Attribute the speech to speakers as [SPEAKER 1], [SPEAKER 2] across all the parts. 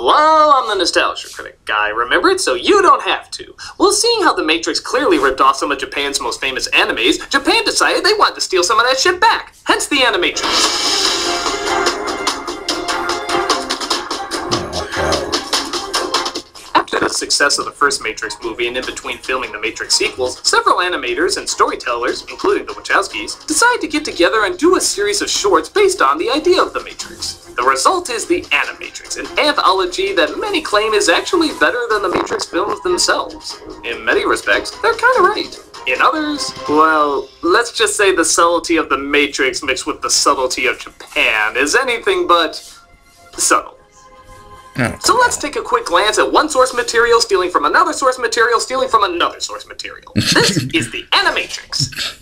[SPEAKER 1] Hello, I'm the Nostalgia Critic guy. Remember it so you don't have to. Well, seeing how The Matrix clearly ripped off some of Japan's most famous animes, Japan decided they wanted to steal some of that shit back. Hence the Animatrix. After the success of the first Matrix movie and in between filming the Matrix sequels, several animators and storytellers, including the Wachowskis, decided to get together and do a series of shorts based on the idea of the Matrix. The result is the Animatrix, an anthology that many claim is actually better than the Matrix films themselves. In many respects, they're kinda right. In others, well, let's just say the subtlety of the Matrix mixed with the subtlety of Japan is anything but subtle. So let's take a quick glance at one source material stealing from another source material stealing from another source material. This is the Animatrix.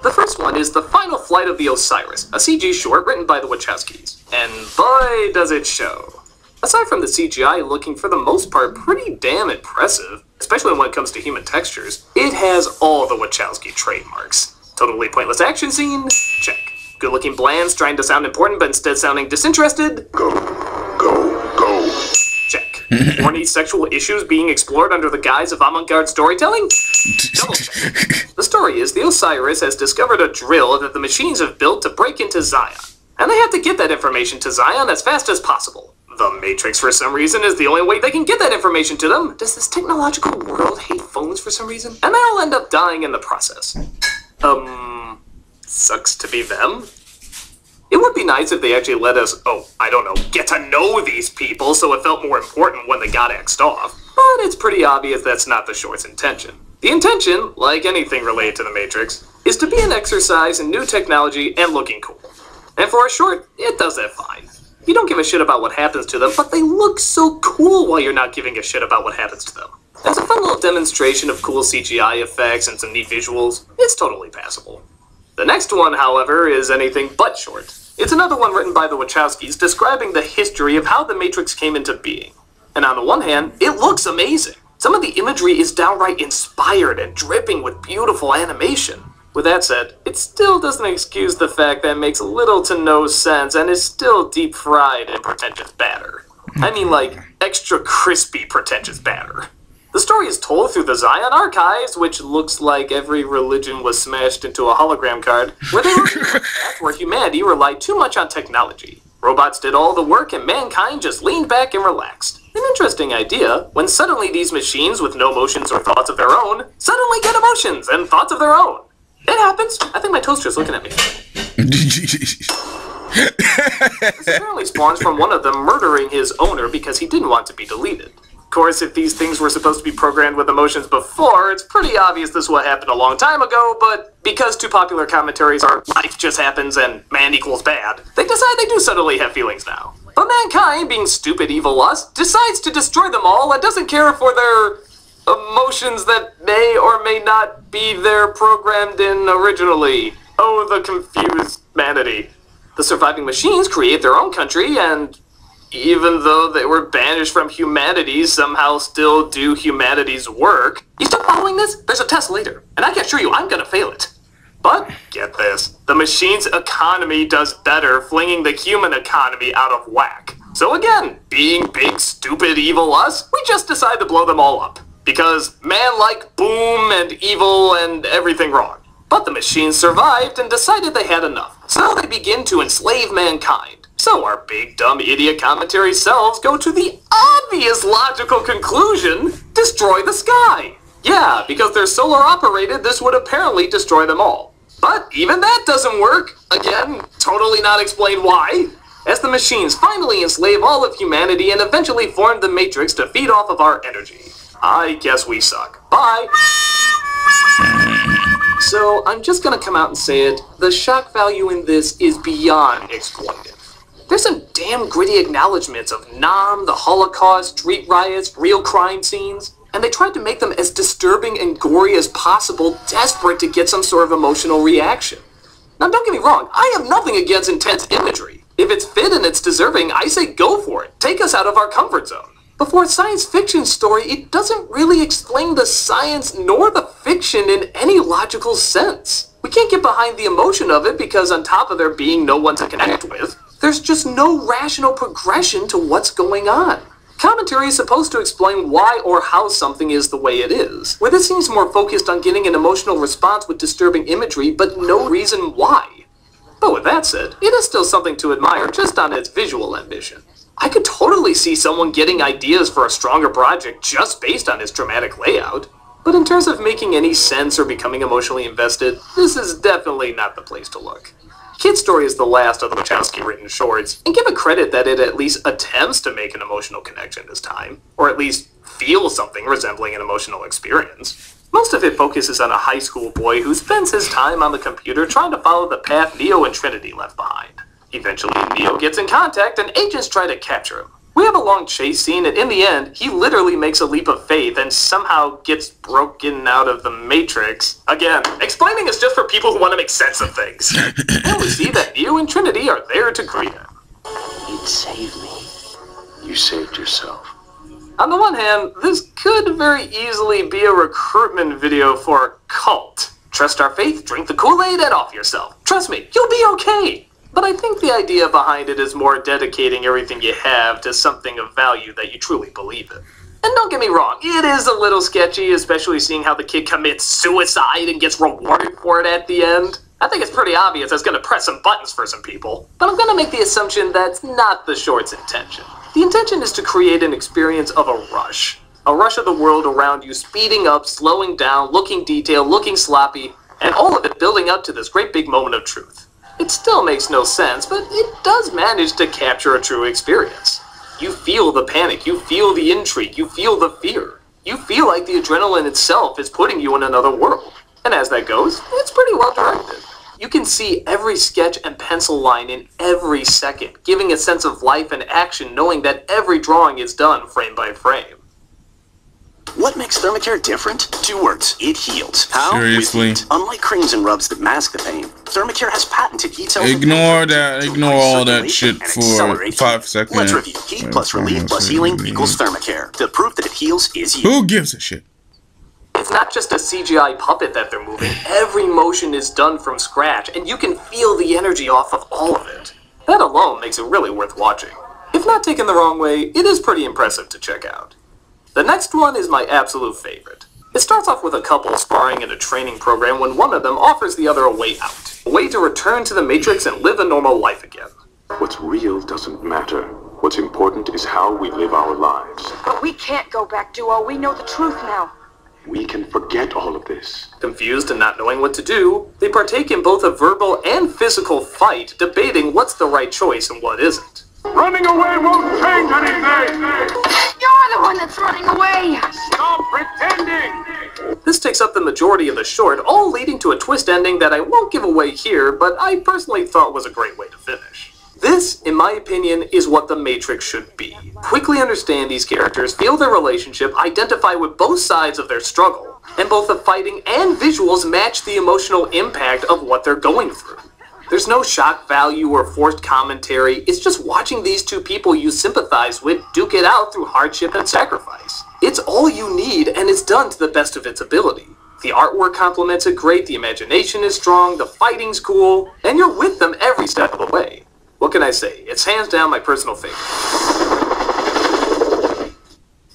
[SPEAKER 1] The first one is The Final Flight of the Osiris, a CG short written by the Wachowskis. And boy, does it show. Aside from the CGI looking for the most part pretty damn impressive, especially when it comes to human textures, it has all the Wachowski trademarks. Totally pointless action scene? Check. Good looking blands trying to sound important but instead sounding disinterested? Go. Check. Horny sexual issues being explored under the guise of avant-garde storytelling? Double check. The story is the Osiris has discovered a drill that the machines have built to break into Zion, and they have to get that information to Zion as fast as possible. The Matrix, for some reason, is the only way they can get that information to them. Does this technological world hate phones for some reason? And they'll end up dying in the process. Sucks to be them. It would be nice if they actually let us, get to know these people so it felt more important when they got axed off. But it's pretty obvious that's not the short's intention. The intention, like anything related to the Matrix, is to be an exercise in new technology and looking cool. And for a short, it does that fine. You don't give a shit about what happens to them, but they look so cool while you're not giving a shit about what happens to them. As a fun little demonstration of cool CGI effects and some neat visuals, it's totally passable. The next one, however, is anything but short. It's another one written by the Wachowskis describing the history of how the Matrix came into being. And on the one hand, it looks amazing. Some of the imagery is downright inspired and dripping with beautiful animation. With that said, it still doesn't excuse the fact that it makes little to no sense and is still deep fried in pretentious batter. I mean like, extra crispy pretentious batter. The story is told through the Zion Archives, which looks like every religion was smashed into a hologram card, where they were where humanity relied too much on technology. Robots did all the work and mankind just leaned back and relaxed. An interesting idea, when suddenly these machines with no emotions or thoughts of their own, suddenly get emotions and thoughts of their own. It happens. I think my toaster's looking at me. This apparently spawns from one of them murdering his owner because he didn't want to be deleted. Of course, if these things were supposed to be programmed with emotions before, it's pretty obvious this would happen a long time ago, but because two popular commentaries are life just happens and man equals bad, they decide they do suddenly have feelings now. But mankind, being stupid evil us, decides to destroy them all and doesn't care for their emotions that may or may not be there programmed in originally. Oh, the confused humanity. The surviving machines create their own country and even though they were banished from humanity, somehow still do humanity's work. You still following this? There's a test later, and I can assure you I'm gonna fail it. But, get this, the machine's economy does better, flinging the human economy out of whack. So again, being big, stupid, evil us, we just decide to blow them all up. Because man like boom and evil and everything wrong. But the machines survived and decided they had enough. So they begin to enslave mankind. So our big, dumb, idiot commentary selves go to the obvious logical conclusion, destroy the sky. Yeah, because they're solar operated, this would apparently destroy them all. But even that doesn't work. Again, totally not explained why. As the machines finally enslave all of humanity and eventually form the Matrix to feed off of our energy. I guess we suck. Bye! So, I'm just gonna come out and say it, the shock value in this is beyond exploitive. There's some damn gritty acknowledgments of Nam, the Holocaust, street riots, real crime scenes, and they tried to make them as disturbing and gory as possible, desperate to get some sort of emotional reaction. Now don't get me wrong, I have nothing against intense imagery. If it's fit and it's deserving, I say go for it. Take us out of our comfort zone. But for a science fiction story, it doesn't really explain the science nor the fiction in any logical sense. We can't get behind the emotion of it because on top of there being no one to connect with, there's just no rational progression to what's going on. Commentary is supposed to explain why or how something is the way it is, where this seems more focused on getting an emotional response with disturbing imagery, but no reason why. But with that said, it is still something to admire just on its visual ambition. I could totally see someone getting ideas for a stronger project just based on its dramatic layout. But in terms of making any sense or becoming emotionally invested, this is definitely not the place to look. Kid Story is the last of the Wachowski-written shorts, and give it credit that it at least attempts to make an emotional connection this time, or at least feel something resembling an emotional experience. Most of it focuses on a high school boy who spends his time on the computer trying to follow the path Neo and Trinity left behind. Eventually, Neo gets in contact and agents try to capture him. We have a long chase scene, and in the end, he literally makes a leap of faith and somehow gets broken out of the Matrix. Again, explaining is just for people who want to make sense of things. And we see that Neo and Trinity are there to greet him.
[SPEAKER 2] You'd save me. You saved yourself.
[SPEAKER 1] On the one hand, this could very easily be a recruitment video for a cult. Trust our faith, drink the Kool-Aid, and off yourself. Trust me, you'll be okay. But I think the idea behind it is more dedicating everything you have to something of value that you truly believe in. And don't get me wrong, it is a little sketchy, especially seeing how the kid commits suicide and gets rewarded for it at the end. I think it's pretty obvious that's going to press some buttons for some people, but I'm going to make the assumption that's not the short's intention. The intention is to create an experience of a rush of the world around you speeding up, slowing down, looking detailed, looking sloppy, and all of it building up to this great big moment of truth. It still makes no sense, but it does manage to capture a true experience. You feel the panic, you feel the intrigue, you feel the fear. You feel like the adrenaline itself is putting you in another world. And as that goes, it's pretty well directed. You can see every sketch and pencil line in every second, giving a sense of life and action knowing that every drawing is done frame by frame.
[SPEAKER 2] What makes Thermacare different? 2 words. It heals. How?
[SPEAKER 3] Seriously?
[SPEAKER 2] With heat. Unlike creams and rubs that mask the pain, Thermacare has patented heat cells.
[SPEAKER 3] Ignore that. Ignore all that shit for 5 seconds.
[SPEAKER 2] Let's review. Heat plus relief plus healing equals Thermacare. The proof that it heals is you.
[SPEAKER 3] Who gives a shit?
[SPEAKER 1] It's not just a CGI puppet that they're moving. Every motion is done from scratch, and you can feel the energy off of all of it. That alone makes it really worth watching. If not taken the wrong way, it is pretty impressive to check out. The next one is my absolute favorite. It starts off with a couple sparring in a training program when one of them offers the other a way out. A way to return to the Matrix and live a normal life again.
[SPEAKER 4] What's real doesn't matter. What's important is how we live our lives.
[SPEAKER 5] But we can't go back, Duo. We know the truth now.
[SPEAKER 4] We can forget all of this.
[SPEAKER 1] Confused and not knowing what to do, they partake in both a verbal and physical fight, debating what's the right choice and what isn't.
[SPEAKER 4] Running away won't change anything!
[SPEAKER 5] You're the one that's running away!
[SPEAKER 4] Stop pretending!
[SPEAKER 1] This takes up the majority of the short, all leading to a twist ending that I won't give away here, but I personally thought was a great way to finish. This, in my opinion, is what the Matrix should be. Quickly understand these characters, feel their relationship, identify with both sides of their struggle, and both the fighting and visuals match the emotional impact of what they're going through. There's no shock value or forced commentary, it's just watching these two people you sympathize with duke it out through hardship and sacrifice. It's all you need, and it's done to the best of its ability. The artwork complements it great, the imagination is strong, the fighting's cool, and you're with them every step of the way. What can I say? It's hands down my personal favorite.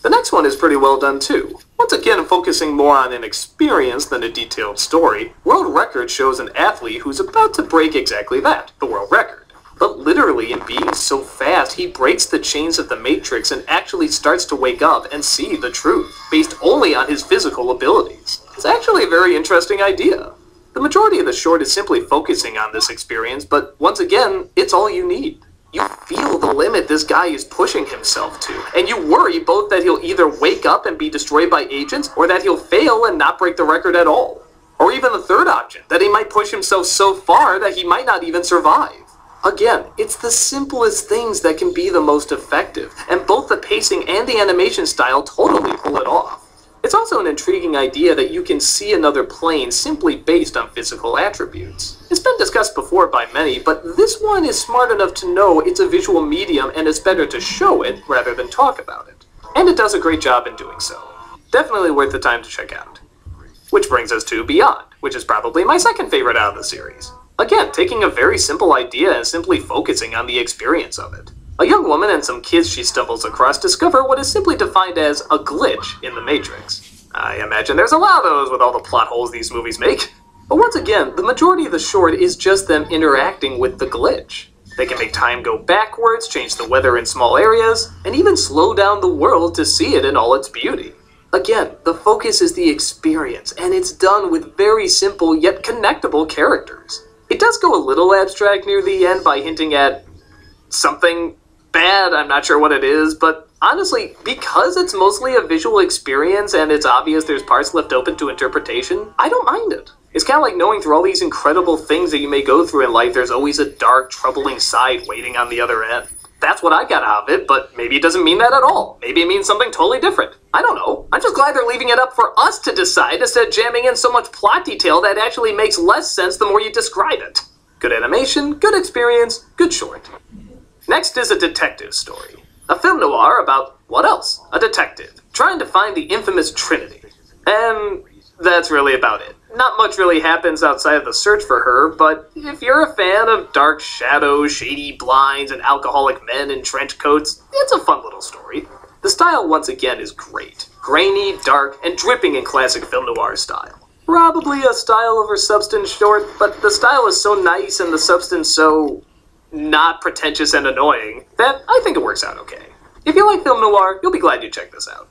[SPEAKER 1] The next one is pretty well done too. Once again, focusing more on an experience than a detailed story, World Record shows an athlete who's about to break exactly that, the world record. But literally, in being so fast, he breaks the chains of the Matrix and actually starts to wake up and see the truth, based only on his physical abilities. It's actually a very interesting idea. The majority of the short is simply focusing on this experience, but once again, it's all you need. You feel the limit this guy is pushing himself to, and you worry both that he'll either wake up and be destroyed by agents, or that he'll fail and not break the record at all. Or even the third option, that he might push himself so far that he might not even survive. Again, it's the simplest things that can be the most effective, and both the pacing and the animation style totally pull it off. It's also an intriguing idea that you can see another plane simply based on physical attributes. It's been discussed before by many, but this one is smart enough to know it's a visual medium and it's better to show it rather than talk about it. And it does a great job in doing so. Definitely worth the time to check out. Which brings us to Beyond, which is probably my second favorite out of the series. Again, taking a very simple idea and simply focusing on the experience of it. A young woman and some kids she stumbles across discover what is simply defined as a glitch in the Matrix. I imagine there's a lot of those with all the plot holes these movies make. But once again, the majority of the short is just them interacting with the glitch. They can make time go backwards, change the weather in small areas, and even slow down the world to see it in all its beauty. Again, the focus is the experience, and it's done with very simple yet connectable characters. It does go a little abstract near the end by hinting at something bad, I'm not sure what it is, but honestly, because it's mostly a visual experience and it's obvious there's parts left open to interpretation, I don't mind it. It's kind of like knowing through all these incredible things that you may go through in life, there's always a dark, troubling side waiting on the other end. That's what I got out of it, but maybe it doesn't mean that at all. Maybe it means something totally different. I don't know. I'm just glad they're leaving it up for us to decide instead of jamming in so much plot detail that actually makes less sense the more you describe it. Good animation, good experience, good short. Next is a detective story. A film noir about, what else? A detective, trying to find the infamous Trinity. And that's really about it. Not much really happens outside of the search for her, but if you're a fan of dark shadows, shady blinds, and alcoholic men in trench coats, it's a fun little story. The style, once again, is great. Grainy, dark, and dripping in classic film noir style. Probably a style over substance short, but the style is so nice and the substance so not pretentious and annoying that I think it works out okay. If you like film noir, you'll be glad you checked this out.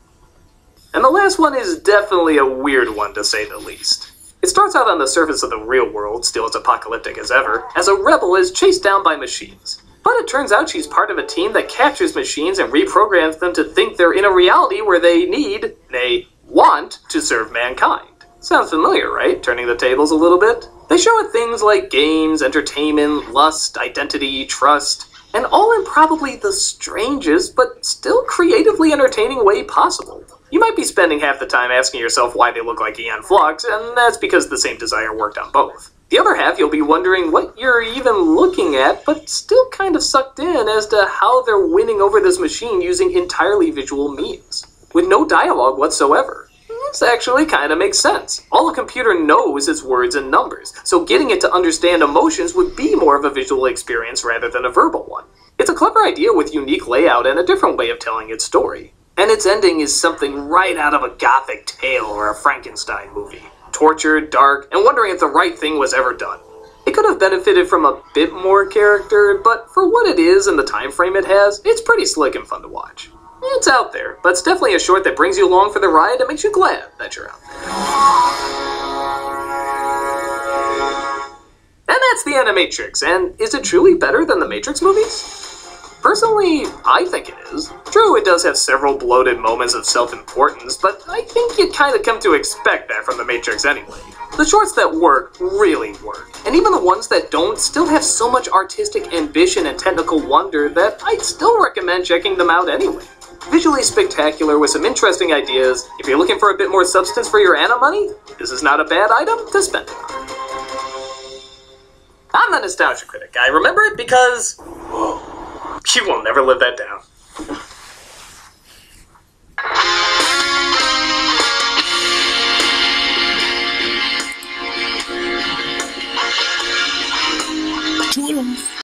[SPEAKER 1] And the last one is definitely a weird one, to say the least. It starts out on the surface of the real world, still as apocalyptic as ever, as a rebel is chased down by machines. But it turns out she's part of a team that captures machines and reprograms them to think they're in a reality where they want to serve mankind. Sounds familiar, right? Turning the tables a little bit. They show it things like games, entertainment, lust, identity, trust, and all in probably the strangest but still creatively entertaining way possible. You might be spending half the time asking yourself why they look like Aeon Flux, and that's because the same designer worked on both. The other half, you'll be wondering what you're even looking at, but still kind of sucked in as to how they're winning over this machine using entirely visual means, with no dialogue whatsoever. This actually kind of makes sense. All a computer knows is words and numbers, so getting it to understand emotions would be more of a visual experience rather than a verbal one. It's a clever idea with unique layout and a different way of telling its story. And its ending is something right out of a gothic tale or a Frankenstein movie. Tortured, dark, and wondering if the right thing was ever done. It could have benefited from a bit more character, but for what it is and the time frame it has, it's pretty slick and fun to watch. It's out there, but it's definitely a short that brings you along for the ride and makes you glad that you're out there. And that's the Animatrix, and is it truly better than the Matrix movies? Personally, I think it is. True, it does have several bloated moments of self-importance, but I think you kind of come to expect that from the Matrix anyway. The shorts that work really work, and even the ones that don't still have so much artistic ambition and technical wonder that I'd still recommend checking them out anyway. Visually spectacular with some interesting ideas. If you're looking for a bit more substance for your Anna money, this is not a bad item to spend it on. I'm the Nostalgia Critic. I remember it because you will never live that down.